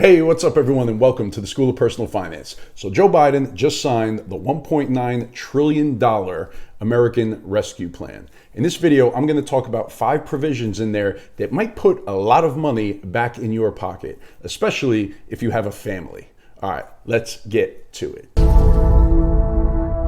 Hey, what's up everyone, and welcome to the School of Personal Finance. So Joe Biden just signed the $1.9 trillion American Rescue Plan. In this video, I'm going to talk about 5 provisions in there that might put a lot of money back in your pocket, especially if you have a family. All right, let's get to it.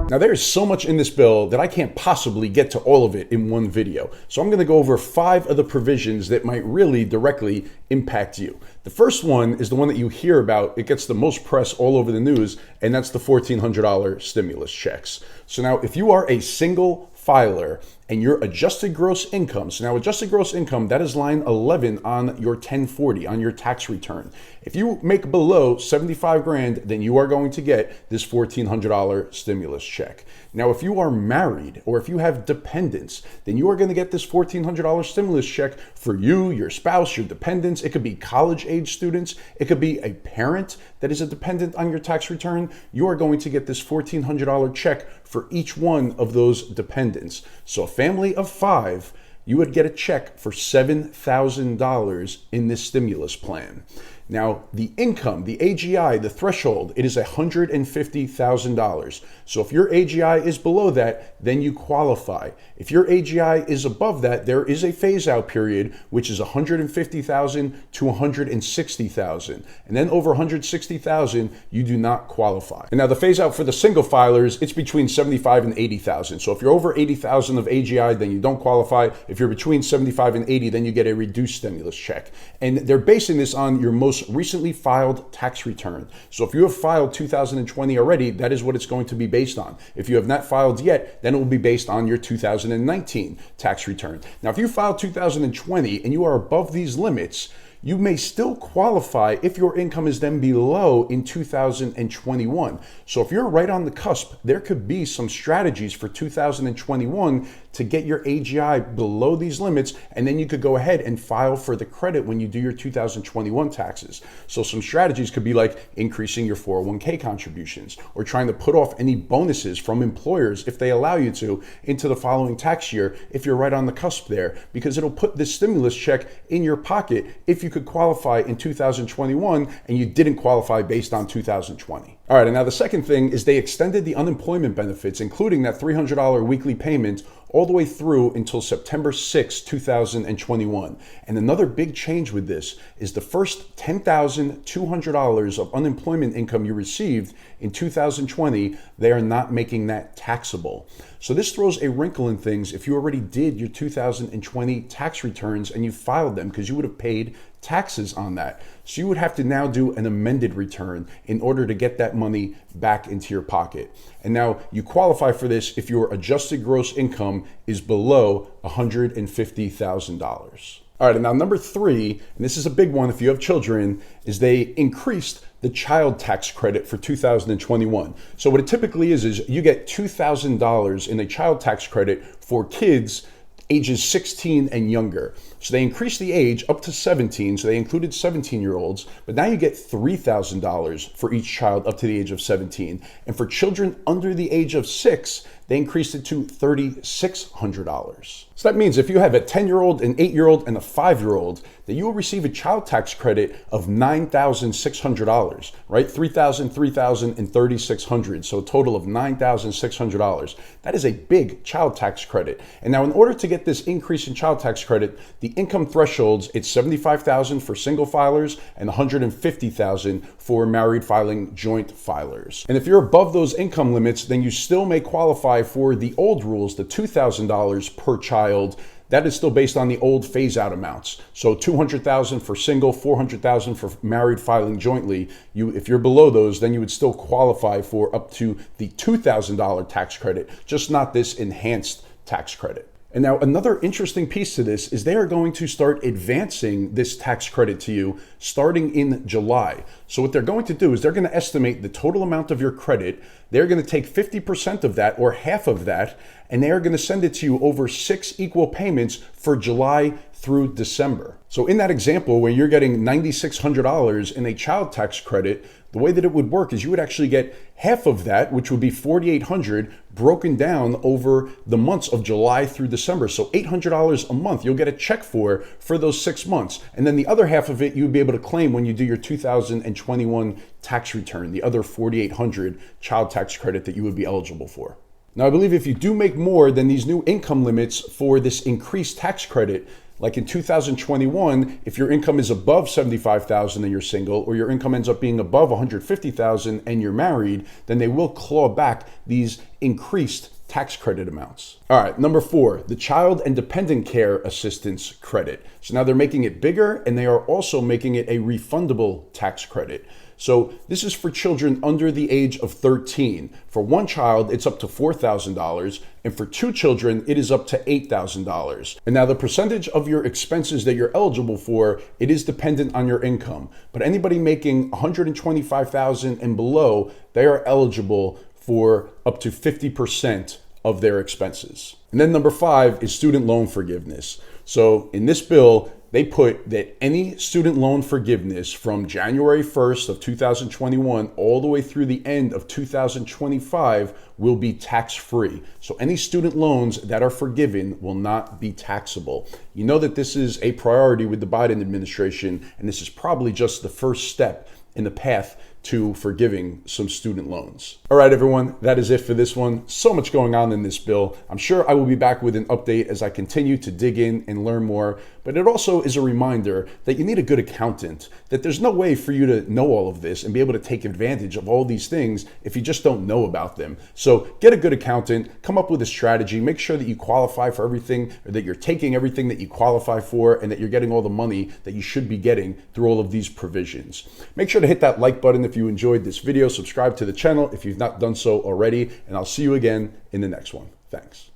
Now there's so much in this bill that I can't possibly get to all of it in one video. So I'm going to go over 5 of the provisions that might really directly impact you. The first one is the one that you hear about. It gets the most press all over the news, and that's the $1,400 stimulus checks. So now if you are a single filer and your adjusted gross income, so now adjusted gross income, that is line 11 on your 1040, on your tax return. If you make below 75 grand, then you are going to get this $1,400 stimulus check. Now, if you are married or if you have dependents, then you are going to get this $1,400 stimulus check for you, your spouse, your dependents. It could be college age students. It could be a parent that is a dependent on your tax return. You are going to get this $1,400 check for each one of those dependents. So a family of 5, you would get a check for $7,000 in this stimulus plan. Now, the income, the AGI, the threshold, it is $150,000. So if your AGI is below that, then you qualify. If your AGI is above that, there is a phase out period, which is $150,000 to $160,000. And then over $160,000, you do not qualify. And now the phase out for the single filers, it's between $75,000 and $80,000. So if you're over $80,000 of AGI, then you don't qualify. If you're between $75,000 and $80,000, then you get a reduced stimulus check. And they're basing this on your most recently filed tax return. So if you have filed 2020 already, that is what it's going to be based on. If you have not filed yet, then it will be based on your 2019 tax return. Now, if you filed 2020 and you are above these limits, you may still qualify if your income is then below in 2021. So if you're right on the cusp, there could be some strategies for 2021 to get your AGI below these limits, and then you could go ahead and file for the credit when you do your 2021 taxes. So some strategies could be like increasing your 401k contributions, or trying to put off any bonuses from employers if they allow you to into the following tax year if you're right on the cusp there, because it'll put this stimulus check in your pocket if you could qualify in 2021 and you didn't qualify based on 2020. All right, and now the second thing is they extended the unemployment benefits, including that $300 weekly payment, all the way through until September 6, 2021. And another big change with this is the first $10,200 of unemployment income you received in 2020, they are not making that taxable. So this throws a wrinkle in things if you already did your 2020 tax returns and you filed them, because you would have paid taxes on that. So you would have to now do an amended return in order to get that money back into your pocket. And now you qualify for this if your adjusted gross income is below $150,000. All right, and now number 3, and this is a big one if you have children, is they increased the child tax credit for 2021. So what it typically is you get $2,000 in a child tax credit for kids ages 16 and younger. So they increased the age up to 17, so they included 17-year-olds, but now you get $3,000 for each child up to the age of 17. And for children under the age of 6, they increased it to $3,600. So that means if you have a 10-year-old, an 8-year-old, and a 5-year-old, that you will receive a child tax credit of $9,600, right? $3,000, $3,000, and $3,600, so a total of $9,600. That is a big child tax credit. And now in order to get this increase in child tax credit, the income thresholds, it's $75,000 for single filers and $150,000 for married filing joint filers. And if you're above those income limits, then you still may qualify for the old rules, the $2,000 per child. That is still based on the old phase-out amounts. So $200,000 for single, $400,000 for married filing jointly. If you're below those, then you would still qualify for up to the $2,000 tax credit, just not this enhanced tax credit. And now another interesting piece to this is they are going to start advancing this tax credit to you starting in July. So what they're going to do is they're going to estimate the total amount of your credit. They're going to take 50% of that, or half of that, and they are going to send it to you over 6 equal payments for July through December. So in that example where you're getting $9,600 in a child tax credit, the way that it would work is you would actually get half of that, which would be $4,800, broken down over the months of July through December. So $800 a month you'll get a check for those 6 months. And then the other half of it you'd be able to claim when you do your 2021 tax return, the other $4,800 child tax credit that you would be eligible for. Now, I believe if you do make more than these new income limits for this increased tax credit, like in 2021, if your income is above $75,000 and you're single, or your income ends up being above $150,000 and you're married, then they will claw back these increased tax credit amounts. All right, number 4, the Child and Dependent Care Assistance Credit. So now they're making it bigger, and they are also making it a refundable tax credit. So this is for children under the age of 13. For one child, it's up to $4,000, and for 2 children, it is up to $8,000. And now the percentage of your expenses that you're eligible for, it is dependent on your income. But anybody making $125,000 and below, they are eligible for up to 50% of their expenses. And then number 5 is student loan forgiveness. So in this bill, they put that any student loan forgiveness from January 1st of 2021 all the way through the end of 2025 will be tax-free. So any student loans that are forgiven will not be taxable. You know that this is a priority with the Biden administration, and this is probably just the first step in the path to forgiving some student loans. All right, everyone, that is it for this one. So much going on in this bill. I'm sure I will be back with an update as I continue to dig in and learn more, but it also is a reminder that you need a good accountant, that there's no way for you to know all of this and be able to take advantage of all these things if you just don't know about them. So get a good accountant, come up with a strategy, make sure that you qualify for everything, or that you're taking everything that you qualify for, and that you're getting all the money that you should be getting through all of these provisions. Make sure to hit that like button if you enjoyed this video, subscribe to the channel if you've not done so already, and I'll see you again in the next one. Thanks.